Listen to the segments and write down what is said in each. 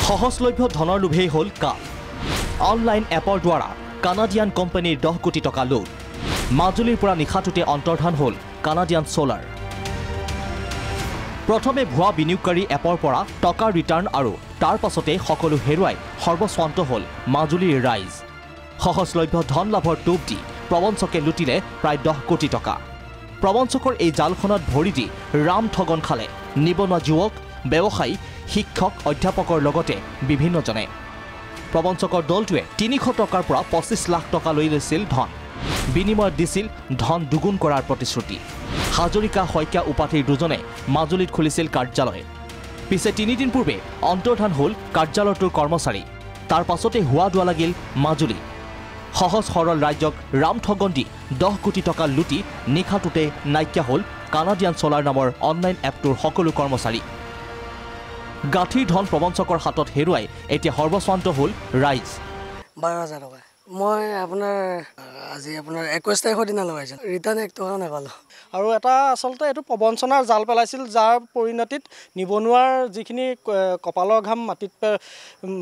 সহজলভ্য ধনৰ লোভেই হ'ল কাম। অনলাইন এপৰ দ্বাৰা কানাডিয়ান কোম্পানীৰ 10 কোটি টকা লুট। মাজুলীৰ পৰা নিশাটোতে অন্তৰ্ধান হ'ল কানাডিয়ান সোলাৰ। প্ৰথমে ভুৱা বিনিয়োগকাৰী এপৰ পৰা টকা ৰিটাৰ্ণ আৰু তাৰ পাছতে সকলো হেৰুৱাই সৰ্বস্বান্ত হ'ল মাজুলীৰ ৰাইজ। সহজলভ্য ধন লাভৰ টোপ দি প্ৰবঞ্চকে লুটিলে প্ৰায় 10 কোটি টকা। প্ৰবঞ্চকৰ এই জালখনত ভৰি দি ৰাম ঠগন খালে নিবনুৱা যুৱক, ব্যৱসায়ী, শিক্ষক, অধ্যাপকৰ লগতে বিভিন্নজনে। প্ৰবঞ্চকৰ দলটোৱে 300 টকাৰ পৰা 25 লাখ টকা লৈ লৈছিল ধন। বিনিময়ত দিছিল ধন দুগুণ কৰাৰ প্ৰতিশ্ৰুতি। হাজৰিকা, শইকীয়া উপাধিৰ দুজনে মাজুলীত খুলিছিল কাৰ্যালয়। পিছে 3 দিন পূৰ্বে অন্তৰ্ধান হ'ল কাৰ্যালয়টোৰ কৰ্মচাৰী। তাৰ পাছতে হোৱা দোৱা লাগিল মাজুলী। সহজ সৰল ৰাজ্যক ৰাম ঠগন দি 10 কোটি টকা লুটি নিশাটোতে নাইকিয়া হ'ল কানাডিয়ান সোলাৰ নামৰ অনলাইন এপটোৰ সকলো কৰ্মচাৰী। গাঁঠিৰ ধন প্ৰবঞ্চকৰ হাতত হেৰুৱাই এতিয়া সৰ্বস্বান্ত হ'ল ৰাইজ। 12,000 টকা মই আপোনাৰ আজি আপোনাৰ 21 তাৰিখৰ দিনা লগাইছিল, ৰিটাৰ্ণ 1 টকা নাপালোঁ। আৰু এটা আচলতে এইটো প্ৰবঞ্চনাৰ জাল পেলাইছিল, যাৰ পৰিণতিত নিবনুৱাৰ যিখিনি কপালৰ ঘাম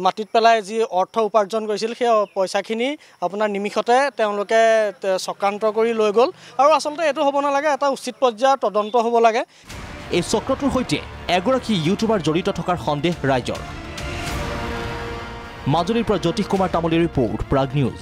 মাটিত পেলাই যি অৰ্থ উপাৰ্জন কৰিছিল, সেই পইচাখিনি আপোনাৰ নিমিষতে তেওঁলোকে চক্ৰান্ত কৰি লৈ গ'ল। আৰু আচলতে এইটো হ'ব নালাগে, এটা উচিত পৰ্যায়ৰ তদন্ত হ'ব লাগে। এই চক্ৰটোৰ সৈতে এগৰাকী ইউটিউবাৰ জড়িত থকাৰ সন্দেহ ৰাইজৰ। মাজুলীৰ পৰা জ্যোতিষ কুমাৰ তামুলীৰ ৰিপৰ্ট, প্ৰাগ নিউজ।